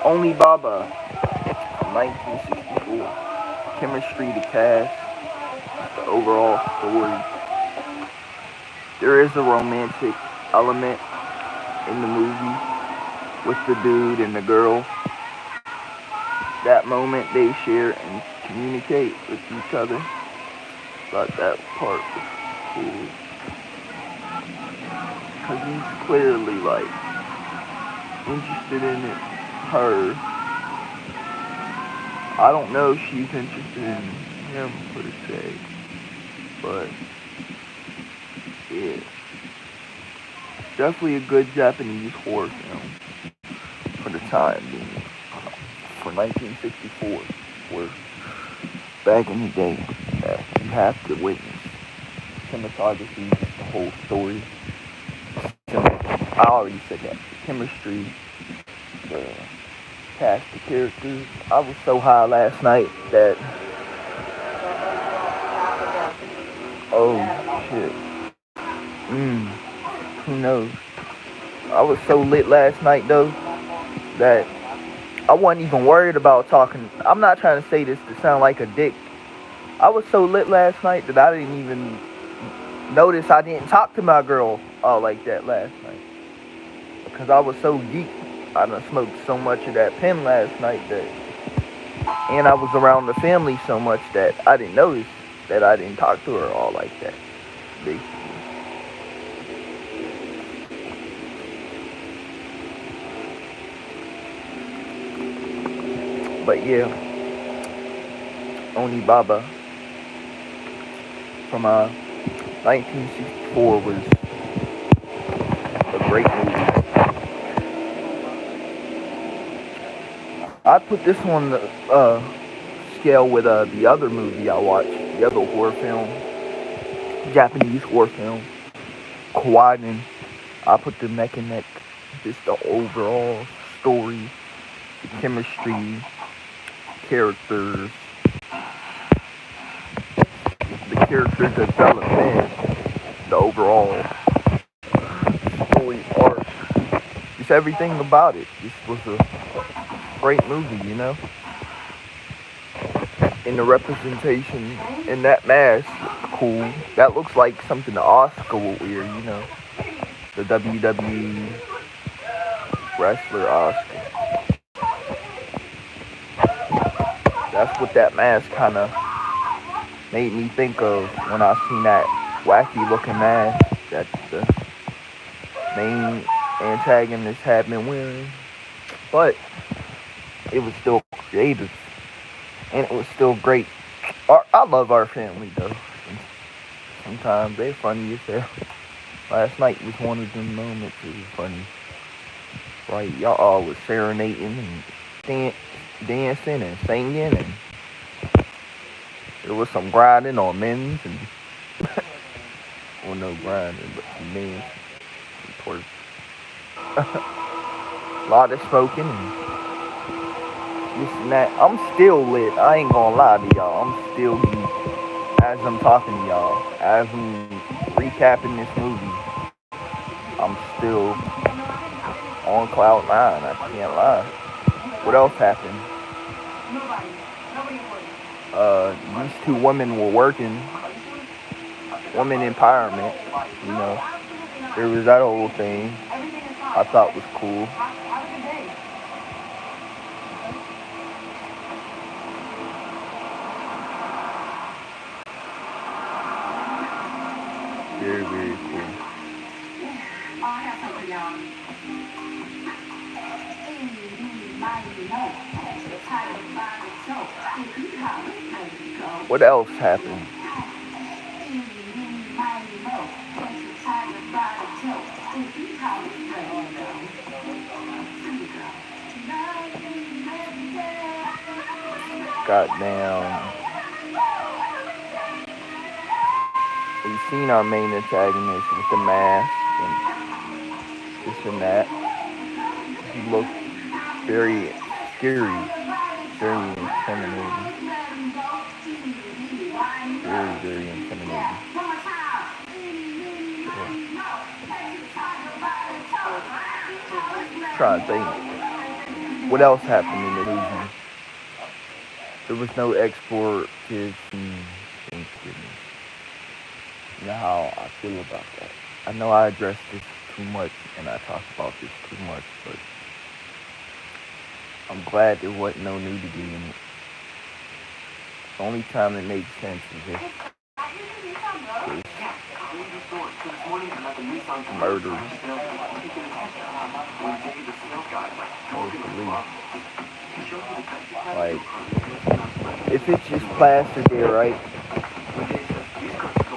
Only Baba from 1964. Chemistry, the cast, the overall story. There is a romantic element in the movie with the dude and the girl. That moment they share and communicate with each other. Thought that part was cool. Because he's clearly, like, interested in it, her. I don't know if she's interested in him, per se. But, yeah. Definitely a good Japanese horror film for the time being. For 1964. For back in the day. That you have to witness. Cinematography, just the whole story. I already said that. Chemistry, the cast of characters. I was so high last night that, oh shit. Who knows? I was so lit last night though that I wasn't even worried about talking. I'm not trying to say this to sound like a dick. I was so lit last night that I didn't even notice I didn't talk to my girl all like that last night. Because I was so geeked. I done smoked so much of that pen last night that, and I was around the family so much that I didn't notice that I didn't talk to her all like that. Basically. But yeah, Oni Baba from 1964 was a great movie. I put this on the scale with the other movie I watched, the other horror film, Japanese horror film, Kawaii. I put them neck and neck. Just the overall story, the chemistry, characters, the character development, the overall story arc, just everything about it. This was a great movie, you know? And the representation in that mask, cool. That looks like something the Oscar would wear, you know? The WWE wrestler Oscar. That's what that mask kind of made me think of when I seen that wacky looking mask that the main antagonist had been wearing. But it was still creative. And it was still great. I love our family though. Sometimes they're funny as hell. Last night was one of them moments. It was funny. Right, y'all all was serenading and dancing and singing, and there was some grinding on men's and well, no grinding, but some men's and a lot of smoking and this and that. I'm still lit. I ain't gonna lie to y'all. I'm still geek as I'm talking to y'all. As I'm recapping this movie, I'm still on cloud nine. I can't lie. What else happened? These two women were working. Women empowerment, you know. There was that whole thing I thought was cool. Very, very cool. What else happened? Goddamn. We've seen our main antagonist with the mask and this and that. He looked very scary, very intimidating. Very, very intimidating. Yeah. Trying to think. What else happened in the movie? There was no export kids and Thanksgiving. You know how I feel about that. I know I address this too much and I talk about this too much, but I'm glad there wasn't no nudity in it. The only time it makes sense is if it's murder or police. Like, if it's just plastered there, right?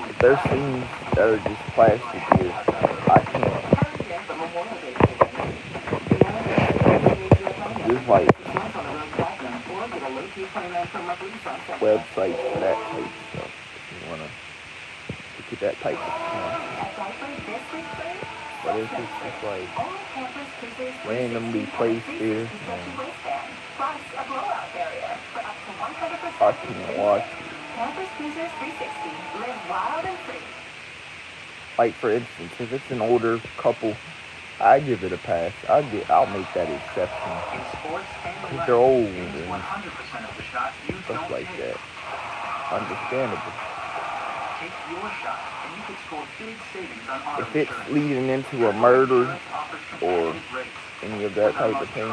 If there's scenes that are just plastered there, I can't. There's like websites for that type of stuff. If you wanna look at that type of stuff. But if it's just like randomly placed there, I can't watch it. Like, for instance, if it's an older couple, I give it a pass. I'll make that exception. Because they're old and stuff like that. Understandable. If it's leading into a murder or any of that type of thing,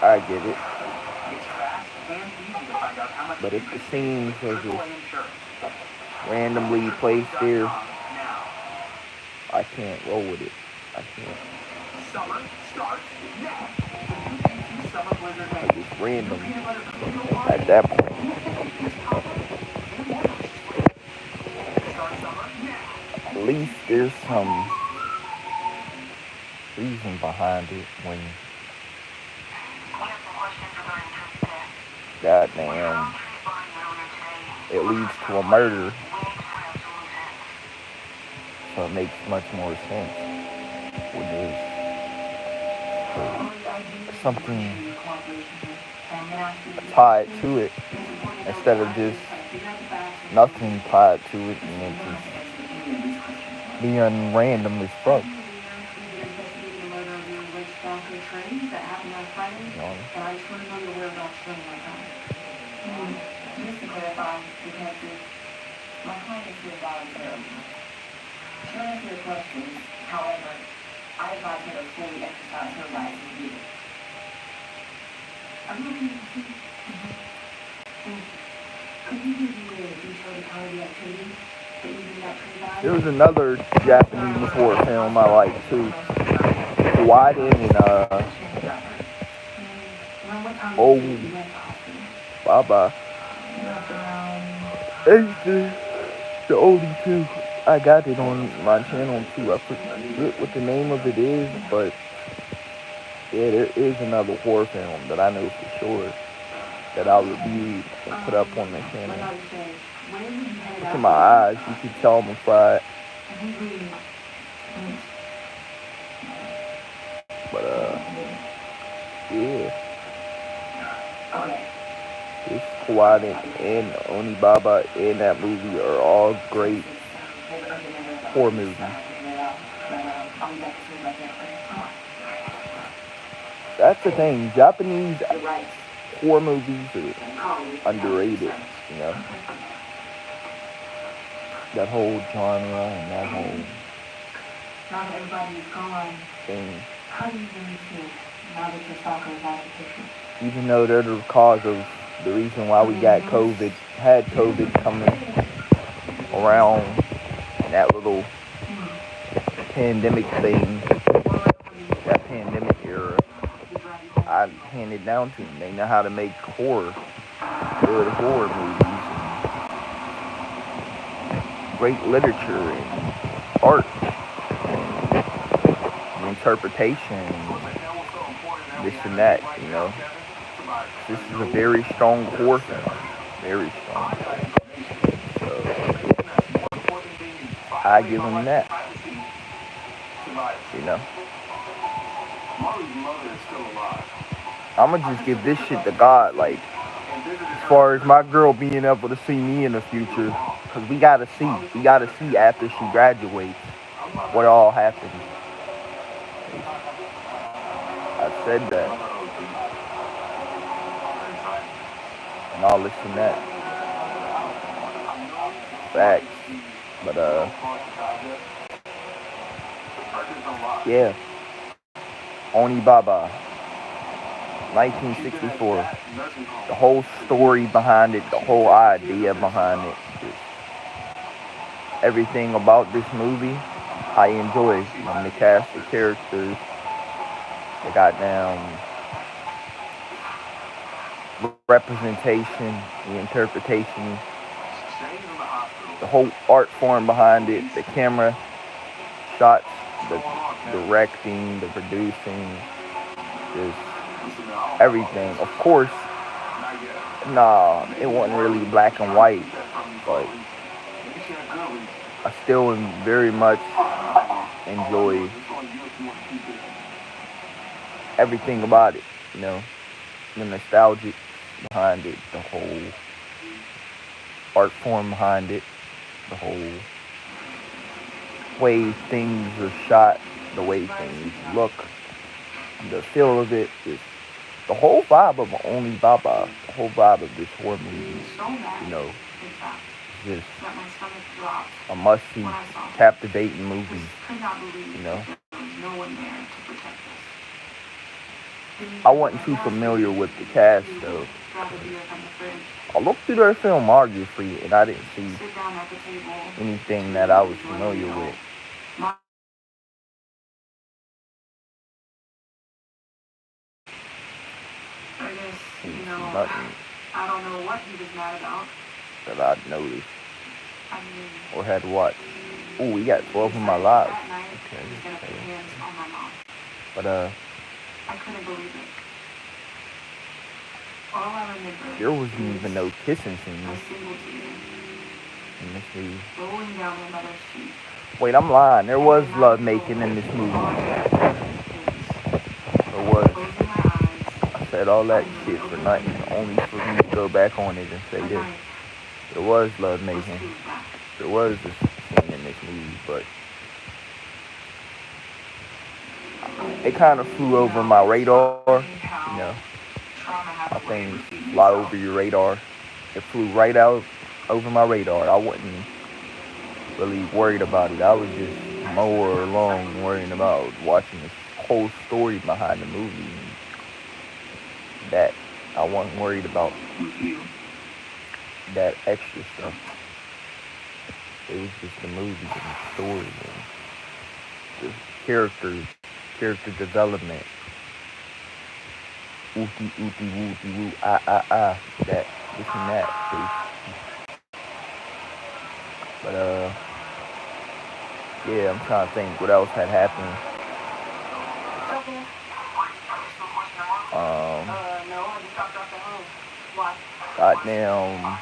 I get it. But if the scenes are just randomly placed there, I can't roll with it. I can't. Like, it's random at that point. At least there's some reason behind it when goddamn it leads to a murder. So it makes much more sense when there's something tied to it instead of just nothing tied to it and it just being random as fuck. You know? Just to clarify, Detective, my client is here voluntarily. She'll answer your questions. However, I advise her to fully exercise her rights as leader. Are you okay with me? Could you give me a detailed account of the activity that you did that pre-buy? There was another Japanese horror film I liked too. Widen and Baba. It's the only two. I got it on my channel too. I forget what the name of it is, but yeah, there is another horror film that I know for sure that I'll review and put up on the channel. Look at my eyes, you can tell I'm fried. But yeah. This Kawhi and Onibaba in that movie are all great horror movies. That's the thing. Japanese horror movies are underrated, you know. That whole genre and that whole thing. Even though they're the cause of the reason why we had COVID coming around that little pandemic thing, that pandemic era, I handed down to them. They know how to make good horror movies, and great literature and art, and interpretation, and this and that, you know. This is a very strong horror film, very strong. So I give them that, you know. I'ma just give this shit to God, like, as far as my girl being able to see me in the future, because we gotta see after she graduates what all happens, I said that, and all this and that. Facts. But yeah. Oni Baba, 1964. The whole story behind it, the whole idea behind it, just everything about this movie, I enjoy. From the cast of characters, the goddamn representation, the interpretation, the whole art form behind it, the camera shots, the directing, the producing, just everything. Of course, nah, it wasn't really black and white, but I still very much enjoy everything about it, you know, the nostalgic behind it, the whole art form behind it, the whole way things are shot, the way things look, the feel of it, just the whole vibe of Only Baba, the whole vibe of this horror movie, you know, just a must-see, captivating movie, you know. I wasn't too familiar with the cast though. I looked through their filmography and I didn't see anything that I was familiar with. Nothing I don't know what he was mad about. that I'd noticed or had watched. Oh, we got 12 of my lives. Okay, okay. But I couldn't believe it. All I remember there wasn't even no kissing scene a single tear in this movie. rolling down my mother's cheek. Wait, I'm lying. There was love making in this movie. There was. Closing my eyes, I said all that shit for nothing, only for me to go back on it and say this. There was love making. There was a scene in this movie, but it kind of flew over my radar, you know. How things fly over your radar. It flew right out over my radar. I wasn't really worried about it. I was just more along worrying about watching this whole story behind the movie. That I wasn't worried about that extra stuff. It was just the movie and the story and the character development. Ooty, ooty, wooty, woo, that, this and that, but, yeah, I'm trying to think what else had happened. No, I just stopped off at home. Why? Goddamn.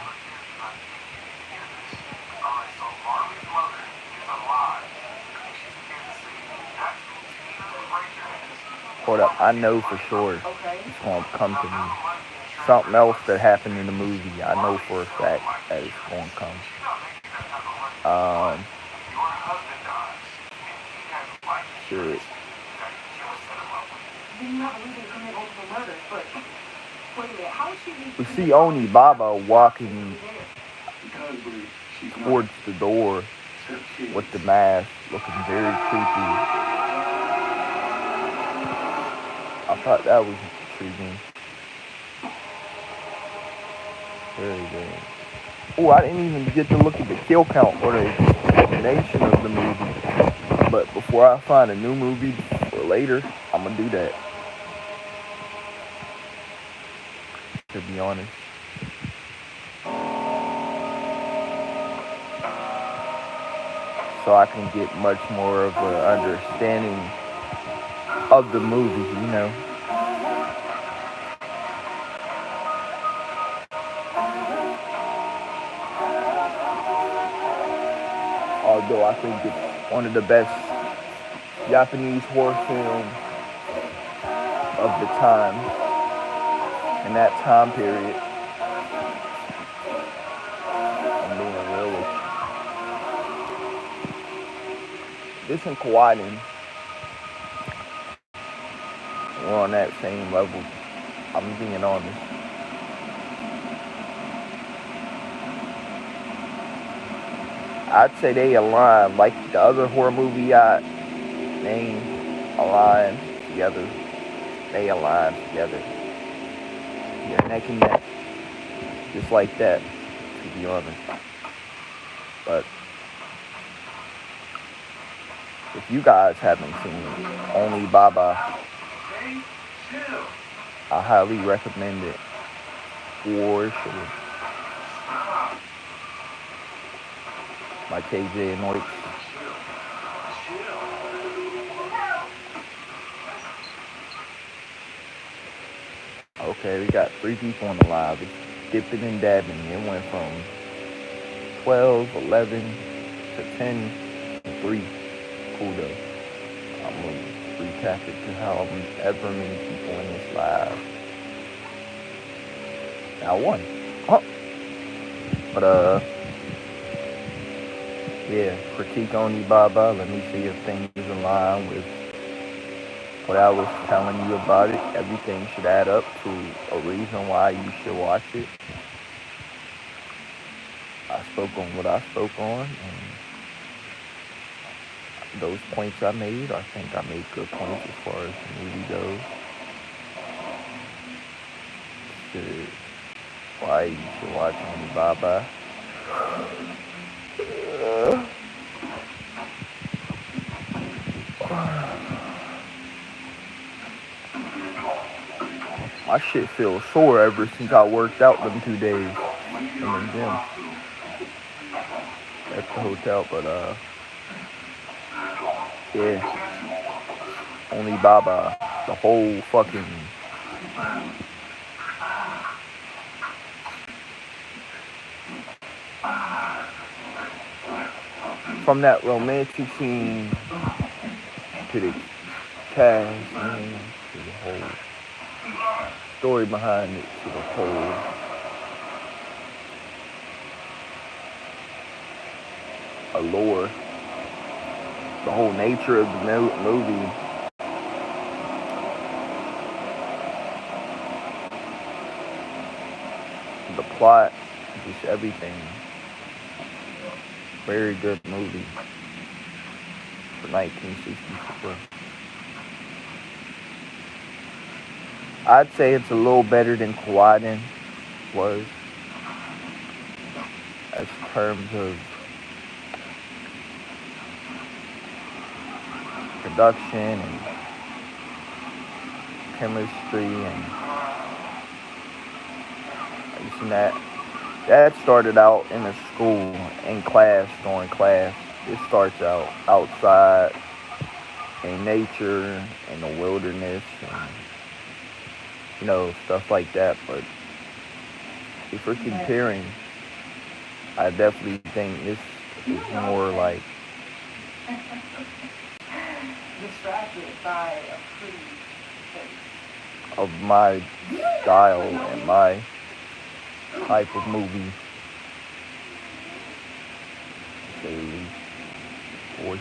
Hold up, I know for sure it's gonna come to me. Something else that happened in the movie, I know for a fact that it's gonna come. Shit. We see Oni Baba walking towards the door with the mask, looking very creepy. I thought that was intriguing. Very, very. Oh, I didn't even get to look at the kill count or the nation of the movie. But before I find a new movie for later, I'm gonna do that. To be honest. So I can get much more of an understanding of the movie, you know. Although I think it's one of the best Japanese horror films of the time, in that time period. I'm being real with you. This and Kawaii we're on that same level. I'm being honest. I'd say they align like the other horror movie I named align together. They align together. They're neck and neck, just like that. To be honest, but if you guys haven't seen Only Baba, I highly recommend it for sure. My KJ and Noix. Okay, we got 3 people on the live. It's dipping and dabbing. It went from 12, 11 to 10 to 3. Cool though. I'm gonna recap it to however many people in this live. Now 1. Huh. But yeah, critique Only Baba. Let me see if things align with what I was telling you about it. Everything should add up to a reason why you should watch it. I spoke on what I spoke on, and those points I made, I think I made good points as far as the movie goes. Why you should watch Only Baba. My shit feels sore ever since I worked out them 2 days in the gym at the hotel. But yeah, Only Baba, the whole fucking from that romantic scene to the cast, man, to the whole story behind it, to the whole allure, the whole nature of the movie. The plot, just everything. Very good movie for 1964. I'd say it's a little better than Kawaii was, as terms of production and chemistry and this and that. That started out in a school, in class, during class. It starts out outside, in nature, in the wilderness, and, you know, stuff like that. But if we're comparing, I definitely think this is more like distracted by a pretty face. Of my style and my type of movie. Say the least. Voice.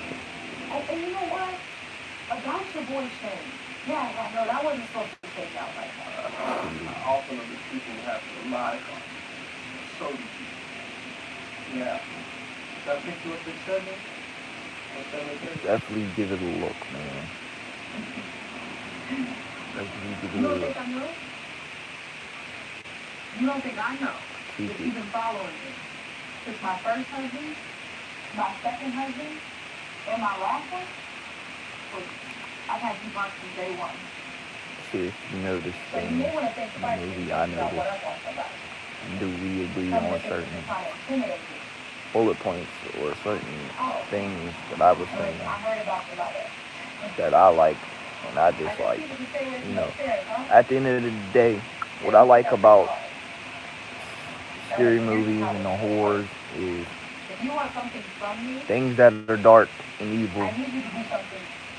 And you know what? About your voice thing. Yeah, I know that wasn't supposed to take out like that. Ultimately, people have to rely on so yeah. Does that make you what they said? Definitely give it a look, man. Definitely give it a look. You don't think I know? You don't think I know? If you've been following me. It's my first husband, my second husband, and my last one. I've had you watch from day one. See if you notice things in the movie I noticed. Do we agree on certain bullet points or certain things that I was saying that I like and I dislike? You know, at the end of the day, what I like about scary movies and the horrors is things that are dark and evil.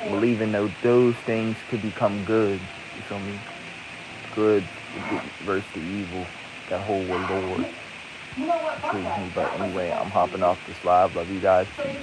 Believing that those things could become good. You feel me? Good versus the evil. That whole allure intrigues me. But anyway, I'm hopping off this live. Love you guys. Peace.